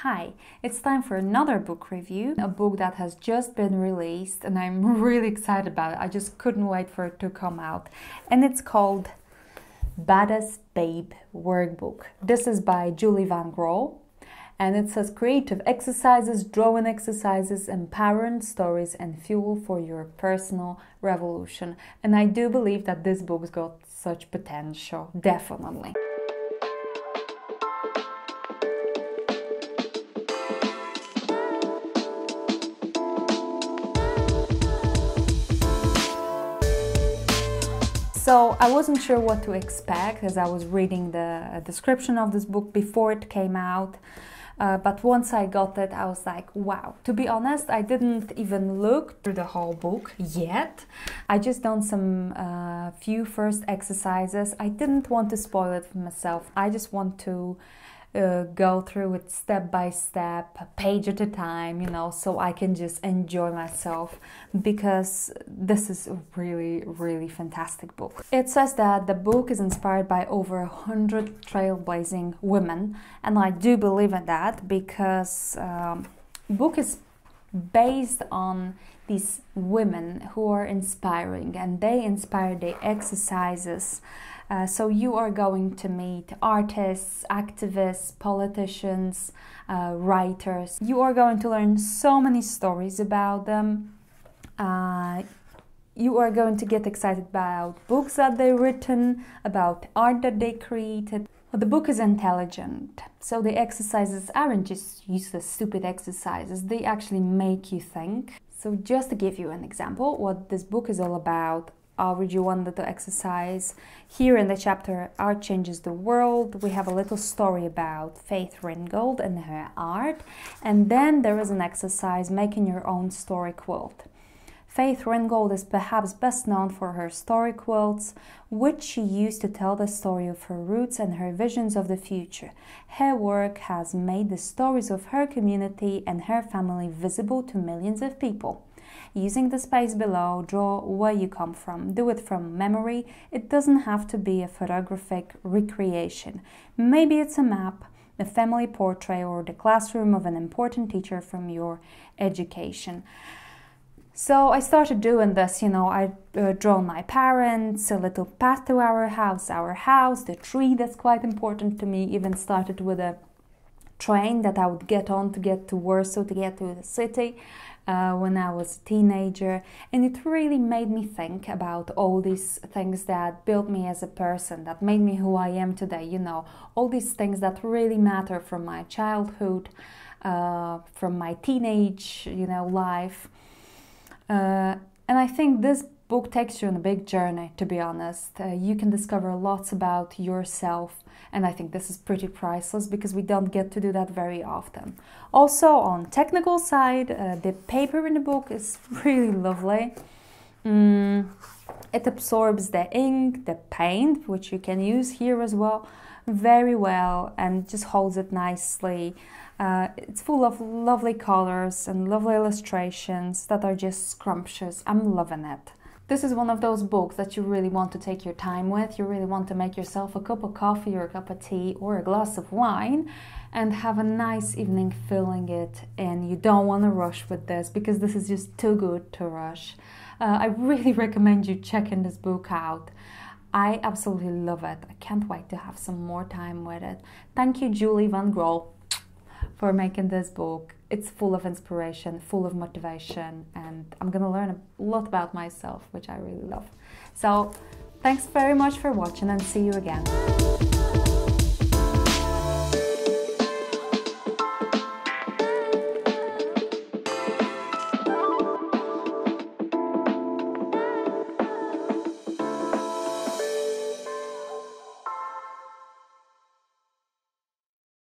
Hi, it's time for another book review, a book that has just been released and I'm really excited about it. I just couldn't wait for it to come out. And it's called Badass Babe Workbook. This is by Julie Van Grol. And it says creative exercises, drawing exercises, empowering stories and fuel for your personal revolution. And I do believe that this book's got such potential, definitely. So I wasn't sure what to expect as I was reading the description of this book before it came out. But once I got it, I was like, wow. To be honest, I didn't even look through the whole book yet. I just done some few first exercises. I didn't want to spoil it for myself. I just want to go through it step by step, a page at a time, you know, so I can just enjoy myself, because this is a really, really fantastic book. It says that the book is inspired by over 100 trailblazing women, and I do believe in that, because the book is based on these women who are inspiring, and they inspire their exercises. So you are going to meet artists, activists, politicians, writers. You are going to learn so many stories about them. You are going to get excited about books that they've written, about art that they created. The book is intelligent, so the exercises aren't just useless, stupid exercises. They actually make you think. So just to give you an example, what this book is all about, would you want to exercise? Here in the chapter Art Changes the World, we have a little story about Faith Ringgold and her art, and then there is an exercise making your own story quilt. Faith Ringgold is perhaps best known for her story quilts, which she used to tell the story of her roots and her visions of the future. Her work has made the stories of her community and her family visible to millions of people. Using the space below, draw where you come from. Do it from memory. It doesn't have to be a photographic recreation. Maybe it's a map, a family portrait, or the classroom of an important teacher from your education. So I started doing this, you know, I drawn my parents, a little path to our house, the tree that's quite important to me, even started with a train that I would get on to get to Warsaw, to get to the city when I was a teenager. And it really made me think about all these things that built me as a person, that made me who I am today, you know, all these things that really matter from my childhood, from my teenage, you know, life. And I think this book takes you on a big journey, to be honest. You can discover lots about yourself, and I think this is pretty priceless because we don't get to do that very often. Also, on technical side, the paper in the book is really lovely. It absorbs the ink, the paint, which you can use here as well, very well, and just holds it nicely. It's full of lovely colors and lovely illustrations that are just scrumptious. I'm loving it. This is one of those books that you really want to take your time with. You really want to make yourself a cup of coffee or a cup of tea or a glass of wine and have a nice evening filling it in. You don't want to rush with this because this is just too good to rush. I really recommend you checking this book out. I absolutely love it. I can't wait to have some more time with it. Thank you, Julie Van Grol, for making this book. It's full of inspiration, full of motivation, and I'm gonna learn a lot about myself, which I really love. So thanks very much for watching, and see you again.